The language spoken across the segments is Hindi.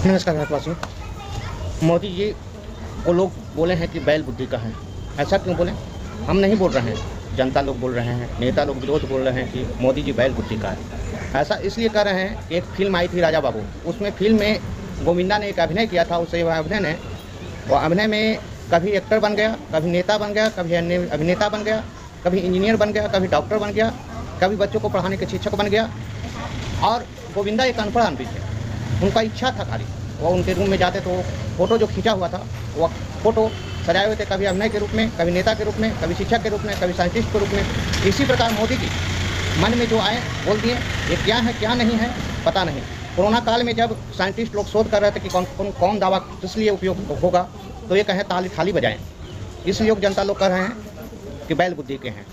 नमस्कार भारतवासियों। मोदी जी को लोग बोले हैं कि बैल बुद्धि का है। ऐसा क्यों बोले? हम नहीं बोल रहे हैं, जनता लोग बोल रहे हैं, नेता लोग विरोध बोल रहे हैं कि मोदी जी बैल बुद्धि का है। ऐसा इसलिए कर रहे हैं कि एक फिल्म आई थी राजा बाबू, उसमें फिल्म में गोविंदा ने एक अभिनय किया था। उस अभिनय में कभी एक्टर बन गया, कभी नेता बन गया, कभी अभिनेता बन गया, कभी इंजीनियर बन गया, कभी डॉक्टर बन गया, कभी बच्चों को पढ़ाने के शिक्षक बन गया। और गोविंदा एक अनपढ़ आदमी थे, उनका इच्छा था खाली, वो उनके रूम में जाते तो फ़ोटो जो खींचा हुआ था वो फ़ोटो सजाए हुए थे, कभी अभिनय के रूप में, कभी नेता के रूप में, कभी शिक्षक के रूप में, कभी साइंटिस्ट के रूप में। इसी प्रकार मोदी जी मन में जो आए बोल दिए। ये क्या है क्या नहीं है पता नहीं। कोरोना काल में जब साइंटिस्ट लोग शोध कर रहे थे कि कौन दवा किस लिए उपयोग होगा, तो ये कहें थाली बजाएं। इसलिए जनता लोग कह रहे हैं कि बैल बुद्धि के हैं।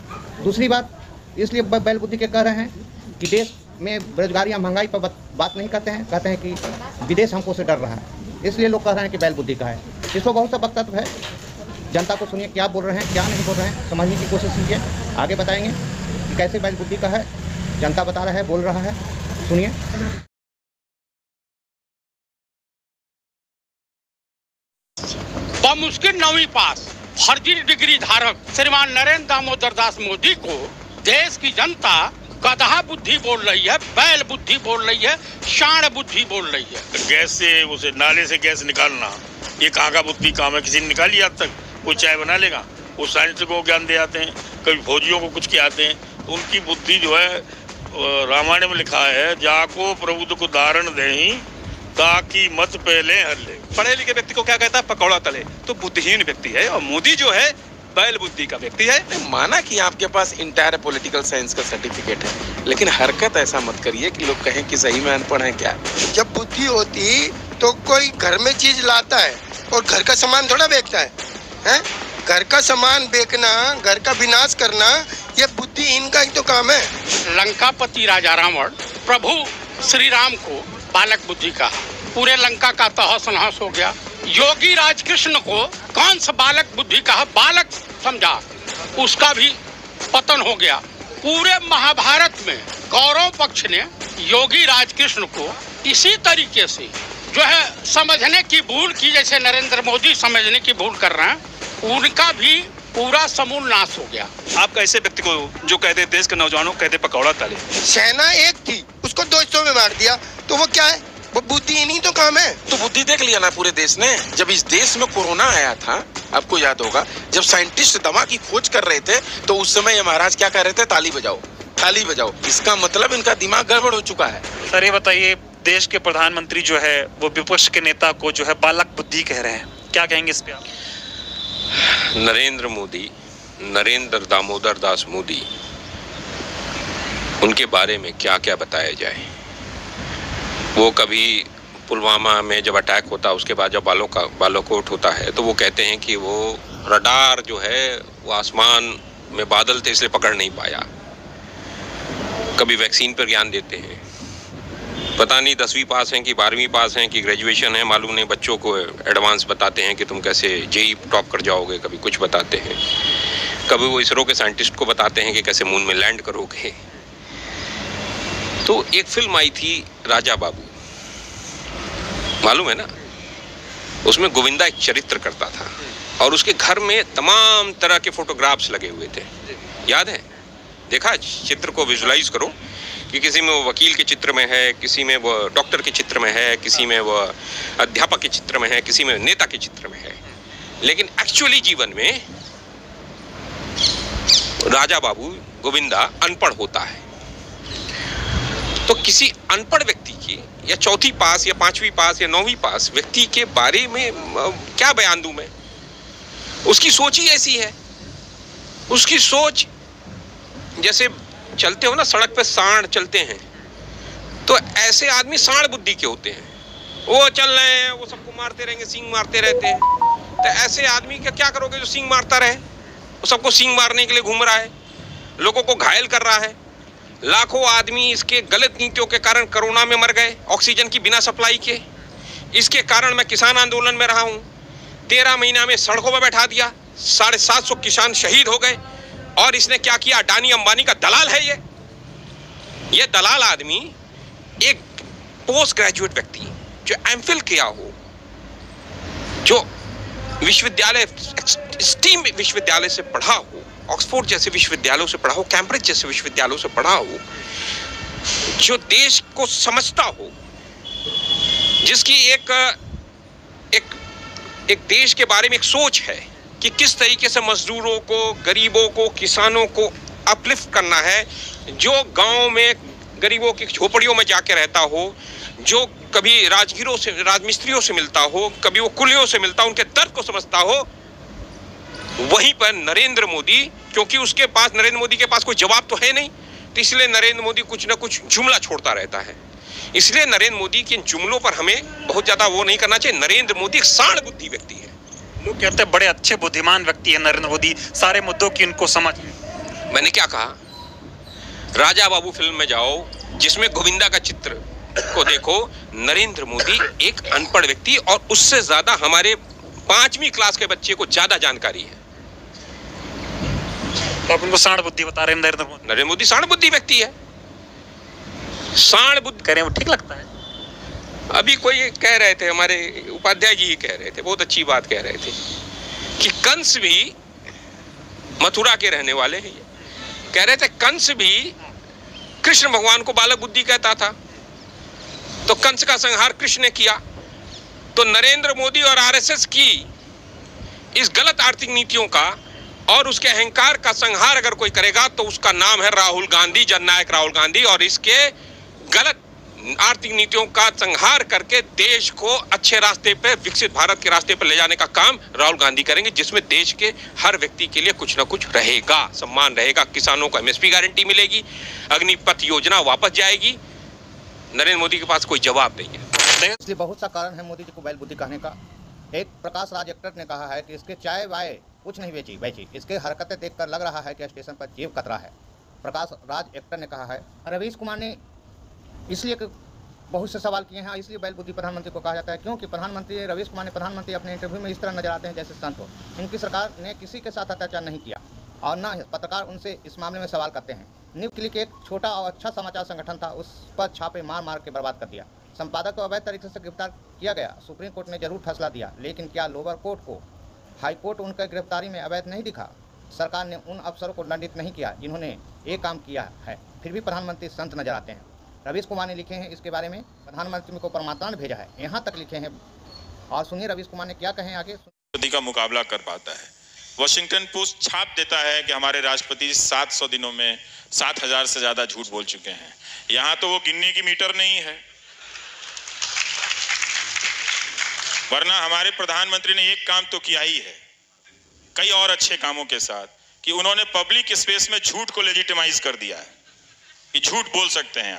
दूसरी बात इसलिए बैल बुद्धि के कह रहे हैं कि देश में बेरोजगारी या महंगाई पर बात नहीं करते हैं, कहते हैं कि विदेश हमको से डर रहा है, इसलिए लोग कह रहे हैं कि बैल बुद्धि का है। इसको बहुत सा वक्तव्य है, जनता को सुनिए क्या बोल रहे हैं क्या नहीं बोल रहे हैं, समझने की कोशिश कीजिए। आगे बताएंगे कि कैसे बैल बुद्धि का है, जनता बता रहा है, बोल रहा है, सुनिए। बमुश्किल 9वीं पास फर्जी डिग्री धारक श्रीमान नरेंद्र दामोदर दास मोदी को देश की जनता गधा बुद्धि बोल रही है, बैल बुद्धि बोल रही है, शाण बुद्धि बोल रही है। गैस से उसे नाले से गैस निकालना, ये कहाँ का बुद्धि काम है? किसी ने निकाली आज तक? कोई चाय बना लेगा? वो साइंस को ज्ञान दे आते हैं, कभी फौजियों को कुछ खिलाते हैं। तो उनकी बुद्धि जो है, रामायण में लिखा है, जाको प्रभु को धारण देही ताकि मत पहले हल्ले। पढ़े लिखे व्यक्ति को क्या कहता है? पकौड़ा तले। तो बुद्धिहीन व्यक्ति है, और मोदी जो है बैल बुद्धि का व्यक्ति है। माना कि आपके पास इंटायर पॉलिटिकल साइंस का सर्टिफिकेट है, लेकिन हरकत ऐसा मत करिए कि लोग कहें कि सही में अनपढ़ है। क्या जब बुद्धि होती तो कोई घर में चीज लाता है और घर का सामान थोड़ा बेचता है? घर का सामान बेचना, घर का विनाश करना, ये बुद्धिहीन का ही तो काम है। लंकापति राजा रावण प्रभु श्री राम को बालक बुद्धि कहा, पूरे लंका का तहस नहस हो गया। योगी राजकृष्ण को कंस बालक बुद्धि कहा, बालक समझा, उसका भी पतन हो गया। पूरे महाभारत में कौरव पक्ष ने योगी राजकृष्ण को इसी तरीके से जो है समझने की भूल की, जैसे नरेंद्र मोदी समझने की भूल कर रहे हैं, उनका भी पूरा समूल नाश हो गया। आप कैसे व्यक्ति को जो कहते देश के नौजवानों को कहते पकौड़ा तले? सेना एक थी, उसको 200 में मार दिया, तो वो क्या है? वो बुद्धि ही नहीं तो काम है। तो बुद्धि देख लिया ना पूरे देश ने। जब इस देश में कोरोना आया था, आपको याद होगा, जब साइंटिस्ट दवा की खोज कर रहे थे, तो उस समय ये महाराज क्या कर रहे थे? ताली बजाओ, ताली बजाओ। इसका मतलब इनका दिमाग गड़बड़ हो चुका है। सर ये बताइए, देश के प्रधानमंत्री जो है वो विपक्ष के नेता को जो है बालक बुद्धि कह रहे हैं, क्या कहेंगे इस पे आप? नरेंद्र मोदी, नरेंद्र दामोदर दास मोदी, उनके बारे में क्या क्या बताया जाए। वो कभी पुलवामा में जब अटैक होता, उसके बाद जब बालाकोट होता है, तो वो कहते हैं कि वो रडार जो है वो आसमान में बादल थे इसलिए पकड़ नहीं पाया। कभी वैक्सीन पर ज्ञान देते हैं, पता नहीं 10वीं पास हैं कि 12वीं पास हैं कि ग्रेजुएशन है, मालूम नहीं। बच्चों को एडवांस बताते हैं कि तुम कैसे जेई टॉप कर जाओगे, कभी कुछ बताते हैं। कभी वो इसरो के साइंटिस्ट को बताते हैं कि कैसे मून में लैंड करोगे। तो एक फिल्म आई थी राजा बाबू, मालूम है ना? उसमें गोविंदा एक चरित्र करता था और उसके घर में तमाम तरह के फोटोग्राफ्स लगे हुए थे, याद है? देखा चित्र को? विजुलाइज करो कि किसी में वो वकील के चित्र में है, किसी में वो डॉक्टर के चित्र में है, किसी में वो अध्यापक के चित्र में है, किसी में नेता के चित्र में है। लेकिन एक्चुअली जीवन में राजा बाबू गोविंदा अनपढ़ होता है। तो किसी अनपढ़ व्यक्ति की या चौथी पास या 5वीं पास या 9वीं पास व्यक्ति के बारे में क्या बयान दूं मैं? उसकी सोच ही ऐसी है। उसकी सोच, जैसे चलते हो ना सड़क पे सांड चलते हैं, तो ऐसे आदमी सांड बुद्धि के होते हैं। वो चल रहे हैं, वो सबको मारते रहेंगे, सींग मारते रहते हैं। तो ऐसे आदमी का क्या करोगे जो सींग मारता रहे? वो सबको सींग मारने के लिए घूम रहा है, लोगों को घायल कर रहा है। लाखों आदमी इसके गलत नीतियों के कारण कोरोना में मर गए, ऑक्सीजन की बिना सप्लाई के। इसके कारण मैं किसान आंदोलन में रहा हूँ। 13 महीना में सड़कों पर बैठा दिया, 750 किसान शहीद हो गए। और इसने क्या किया? अडानी अंबानी का दलाल है ये दलाल आदमी। एक पोस्ट ग्रेजुएट व्यक्ति जो एमफिल किया हो, जो विश्वविद्यालय स्टीम विश्वविद्यालय से पढ़ा हो, ऑक्सफोर्ड जैसे विश्वविद्यालयों से पढ़ा हो, कैम्ब्रिज जैसे विश्वविद्यालयों से पढ़ा हो, जो देश को समझता हो, जिसकी एक देश के बारे में एक सोच है कि किस तरीके से मजदूरों को, गरीबों को, किसानों को अपलिफ्ट करना है, जो गांव में गरीबों की झोपड़ियों में जाके रहता हो, जो कभी राजगीरों से, राजमिस्त्रियों से मिलता हो, कभी वो कुलियों से मिलता हो, उनके दर्द को समझता हो, वहीं पर नरेंद्र मोदी, क्योंकि उसके पास, नरेंद्र मोदी के पास कोई जवाब तो है नहीं, तो इसलिए नरेंद्र मोदी कुछ ना कुछ जुमला छोड़ता रहता है। इसलिए नरेंद्र मोदी के इन जुमलों पर हमें बहुत ज्यादा वो नहीं करना चाहिए। नरेंद्र मोदी एक साण बुद्धि व्यक्ति है। लोग कहते हैं बड़े अच्छे बुद्धिमान व्यक्ति है नरेंद्र मोदी, सारे मुद्दों की उनको समझ। मैंने क्या कहा? राजा बाबू फिल्म में जाओ, जिसमें गोविंदा का चित्र को देखो, नरेंद्र मोदी एक अनपढ़ व्यक्ति, और उससे ज्यादा हमारे 5वीं क्लास के बच्चे को ज्यादा जानकारी है। तो आप उनको साण बुद्धि बता रहे हैं? नरेंद्र मोदी साण बुद्धि व्यक्ति है। साण बुद्धि कह रहे हैं, वो ठीक लगता है? अभी कोई कह रहे थे, हमारे उपाध्याय जी ही कह रहे थे, बहुत अच्छी बात कह रहे थे कि कंस भी, मथुरा के रहने वाले हैं, कह रहे थे कंस भी कृष्ण भगवान को बालक बुद्धि कहता था, तो कंस का संहार कृष्ण ने किया। तो नरेंद्र मोदी और आरएसएस की इस गलत आर्थिक नीतियों का और उसके अहंकार का संहार अगर कोई करेगा तो उसका नाम है राहुल गांधी, जननायक राहुल गांधी। और इसके गलत आर्थिक नीतियों का संहार करके देश को अच्छे रास्ते पे, विकसित भारत के रास्ते पर ले जाने का काम राहुल गांधी करेंगे, जिसमें देश के हर व्यक्ति के लिए कुछ ना कुछ रहेगा, सम्मान रहेगा, किसानों को एमएसपी गारंटी मिलेगी, अग्निपथ योजना वापस जाएगी। नरेंद्र मोदी के पास कोई जवाब नहीं है। इसलिए बहुत सा कारण है मोदी जी को बैल बुद्धि कहने का। एक प्रकाश राज एक्टर ने कहा है कि इसके चाय वाय कुछ नहीं बेची, इसके हरकतें देखकर लग रहा है कि स्टेशन पर जेब कतरा है। प्रकाश राज एक्टर ने कहा है। रवीश कुमार ने इसलिए बहुत से सवाल किए हैं, इसलिए बैल बुद्धि प्रधानमंत्री को कहा जाता है, क्योंकि प्रधानमंत्री रवीश कुमार ने प्रधानमंत्री अपने इंटरव्यू में इस तरह नजर आते हैं जैसे संत हो। इनकी सरकार ने किसी के साथ अत्याचार नहीं किया और न पत्रकार उनसे इस मामले में सवाल करते हैं। न्यूज़ क्लिक एक छोटा और अच्छा समाचार संगठन था, उस पर छापे मार के बर्बाद कर दिया। संपादक को अवैध तरीके से गिरफ्तार किया गया। सुप्रीम कोर्ट ने जरूर फैसला दिया, लेकिन क्या लोअर कोर्ट को, हाई कोर्ट उनकी गिरफ्तारी में अवैध नहीं दिखा? सरकार ने उन अफसरों को दंडित नहीं किया जिन्होंने ये काम किया है, फिर भी प्रधानमंत्री संत नजर आते हैं। रवीश कुमार ने लिखे हैं इसके बारे में, प्रधानमंत्री को परमात्मा ने भेजा है, यहाँ तक लिखे हैं। और सुनिए रवीश कुमार ने क्या कहें आगे। मोदी का मुकाबला कर पाता है। वॉशिंगटन पोस्ट छाप देता है कि हमारे राष्ट्रपति 700 दिनों में 7,000 से ज्यादा झूठ बोल चुके हैं। यहाँ तो वो गिनने की मीटर नहीं है, वरना हमारे प्रधानमंत्री ने एक काम तो किया ही है, कई और अच्छे कामों के साथ, कि उन्होंने पब्लिक स्पेस में झूठ को लेजिटिमाइज कर दिया है कि झूठ बोल सकते हैं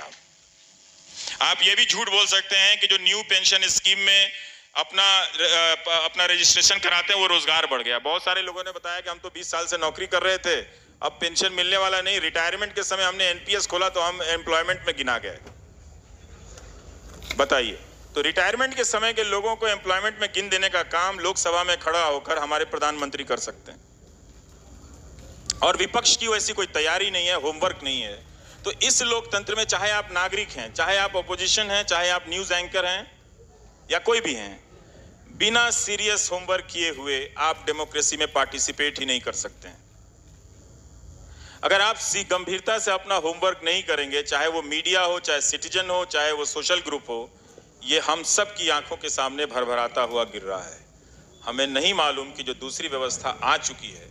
आप ये भी झूठ बोल सकते हैं कि जो न्यू पेंशन स्कीम में अपना रजिस्ट्रेशन कराते हैं वो रोजगार बढ़ गया। बहुत सारे लोगों ने बताया कि हम तो 20 साल से नौकरी कर रहे थे, अब पेंशन मिलने वाला नहीं। रिटायरमेंट के समय हमने एनपीएस खोला तो हम एम्प्लॉयमेंट में गिना गए। बताइए, तो रिटायरमेंट के समय के लोगों को एम्प्लॉयमेंट में गिन देने का काम लोकसभा में खड़ा होकर हमारे प्रधानमंत्री कर सकते हैं, और विपक्ष की वैसी कोई तैयारी नहीं है, होमवर्क नहीं है। तो इस लोकतंत्र में चाहे आप नागरिक हैं, चाहे आप अपोजिशन हैं, चाहे आप न्यूज एंकर हैं या कोई भी हैं, बिना सीरियस होमवर्क किए हुए आप डेमोक्रेसी में पार्टिसिपेट ही नहीं कर सकते हैं। अगर आप गंभीरता से अपना होमवर्क नहीं करेंगे, चाहे वो मीडिया हो, चाहे सिटीजन हो, चाहे वो सोशल ग्रुप हो, ये हम सब की आंखों के सामने भरभराता हुआ गिर रहा है। हमें नहीं मालूम कि जो दूसरी व्यवस्था आ चुकी है,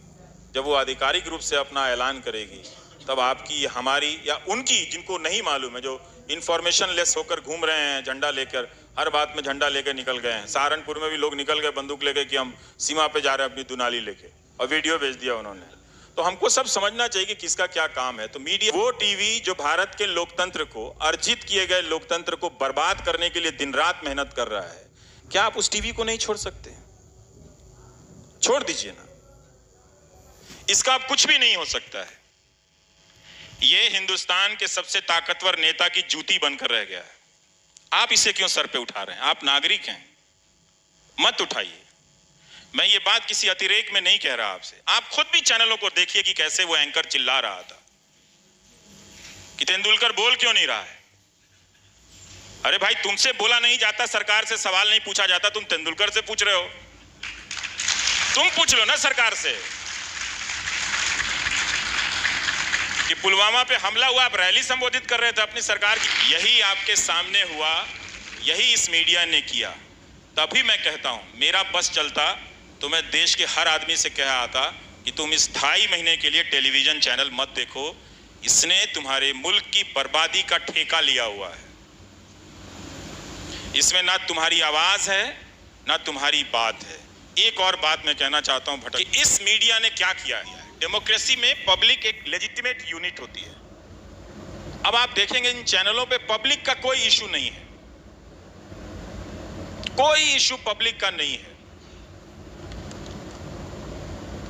जब वो आधिकारिक रूप से अपना ऐलान करेगी, तब आपकी, हमारी या उनकी, जिनको नहीं मालूम है, जो इंफॉर्मेशन लेस होकर घूम रहे हैं, झंडा लेकर, हर बात में झंडा लेकर निकल गए हैं। सहारनपुर में भी लोग निकल गए बंदूक लेके कि हम सीमा पे जा रहे हैं अपनी दुनाली लेके, और वीडियो भेज दिया उन्होंने। तो हमको सब समझना चाहिए कि किसका क्या काम है। तो मीडिया, वो टीवी जो भारत के लोकतंत्र को, अर्जित किए गए लोकतंत्र को बर्बाद करने के लिए दिन रात मेहनत कर रहा है, क्या आप उस टीवी को नहीं छोड़ सकते? छोड़ दीजिए ना, इसका अब कुछ भी नहीं हो सकता है। ये हिंदुस्तान के सबसे ताकतवर नेता की जूती बनकर रह गया है। आप इसे क्यों सर पे उठा रहे हैं? आप नागरिक हैं, मत उठाइए। मैं ये बात किसी अतिरेक में नहीं कह रहा आपसे। आप खुद भी चैनलों को देखिए कि कैसे वो एंकर चिल्ला रहा था कि तेंदुलकर बोल क्यों नहीं रहा है। अरे भाई, तुमसे बोला नहीं जाता, सरकार से सवाल नहीं पूछा जाता, तुम तेंदुलकर से पूछ रहे हो। तुम पूछ लो ना सरकार से कि पुलवामा पे हमला हुआ, आप रैली संबोधित कर रहे थे अपनी सरकार की। यही आपके सामने हुआ, यही इस मीडिया ने किया। तभी मैं कहता हूं, मेरा बस चलता तो मैं देश के हर आदमी से कहा आता कि तुम इस 2.5 महीने के लिए टेलीविजन चैनल मत देखो, इसने तुम्हारे मुल्क की बर्बादी का ठेका लिया हुआ है। इसमें ना तुम्हारी आवाज है ना तुम्हारी बात है। एक और बात मैं कहना चाहता हूं भट्ट, कि इस मीडिया ने क्या किया है। डेमोक्रेसी में पब्लिक एक लेजिटिमेट यूनिट होती है। अब आप देखेंगे इन चैनलों पे पब्लिक का कोई इशू नहीं है, कोई इशू पब्लिक का नहीं है।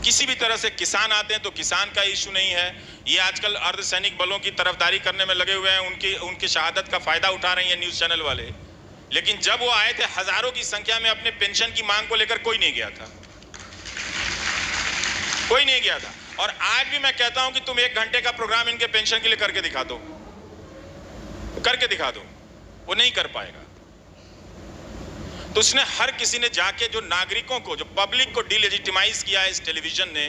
किसी भी तरह से किसान आते हैं तो किसान का इशू नहीं है। ये आजकल अर्धसैनिक बलों की तरफदारी करने में लगे हुए हैं, उनकी शहादत का फायदा उठा रही है न्यूज चैनल वाले। लेकिन जब वो आए थे हजारों की संख्या में, अपने पेंशन की मांग को लेकर कोई नहीं गया था, कोई नहीं गया था। और आज भी मैं कहता हूं कि तुम 1 घंटे का प्रोग्राम इनके पेंशन के लिए करके दिखा दो, करके दिखा दो, वो नहीं कर पाएगा। तो उसने हर किसी ने जाके जो नागरिकों को, जो पब्लिक को डिलेजिटिमाइज किया है इस टेलीविजन ने,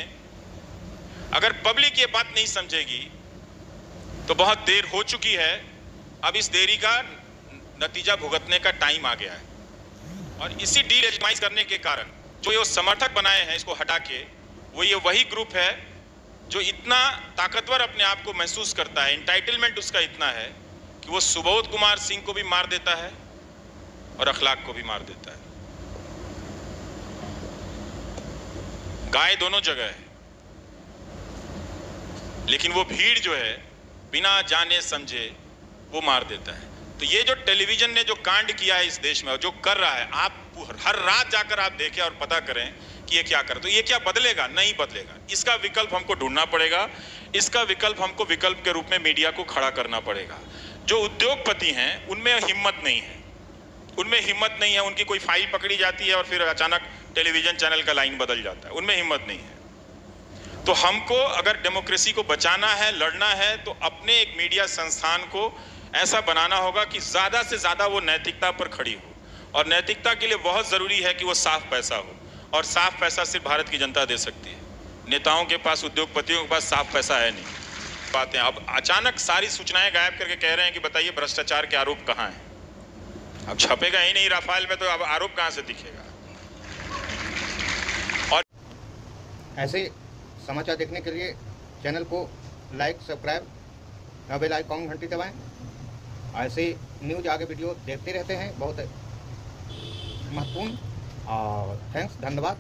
अगर पब्लिक ये बात नहीं समझेगी तो बहुत देर हो चुकी है। अब इस देरी का नतीजा भुगतने का टाइम आ गया है। और इसी डिलेजिटिमाइज करने के कारण जो ये समर्थक बनाए हैं इसको हटा के, वो ये वही ग्रुप है जो इतना ताकतवर अपने आप को महसूस करता है, एंटाइटलमेंट उसका इतना है कि वो सुबोध कुमार सिंह को भी मार देता है और अखलाक को भी मार देता है। गाय दोनों जगह है, लेकिन वो भीड़ जो है बिना जाने समझे वो मार देता है। तो ये जो टेलीविजन ने जो कांड किया है इस देश में और जो कर रहा है, आप हर रात जाकर आप देखें और पता करें कि ये क्या करे। तो ये क्या बदलेगा? नहीं बदलेगा। इसका विकल्प हमको ढूंढना पड़ेगा। इसका विकल्प हमको विकल्प के रूप में मीडिया को खड़ा करना पड़ेगा। जो उद्योगपति हैं उनमें हिम्मत नहीं है, उनमें हिम्मत नहीं है। उनकी कोई फाइल पकड़ी जाती है और फिर अचानक टेलीविजन चैनल का लाइन बदल जाता है, उनमें हिम्मत नहीं है। तो हमको अगर डेमोक्रेसी को बचाना है, लड़ना है, तो अपने एक मीडिया संस्थान को ऐसा बनाना होगा कि ज्यादा से ज्यादा वो नैतिकता पर खड़ी हो। और नैतिकता के लिए बहुत जरूरी है कि वो साफ पैसा हो, और साफ पैसा सिर्फ भारत की जनता दे सकती है। नेताओं के पास, उद्योगपतियों के पास साफ पैसा है नहीं। बातें अब अचानक सारी सूचनाएं गायब करके कह रहे हैं कि बताइए भ्रष्टाचार के आरोप कहाँ हैं। अब छपेगा ही नहीं राफेल में, तो अब आरोप कहाँ से दिखेगा। और ऐसे समाचार देखने के लिए चैनल को लाइक, सब्सक्राइब, बेल आइकॉन घंटी दबाएं। ऐसे न्यूज आगे वीडियो देखते रहते हैं, बहुत महत्वपूर्ण। और थैंक्स, धन्यवाद।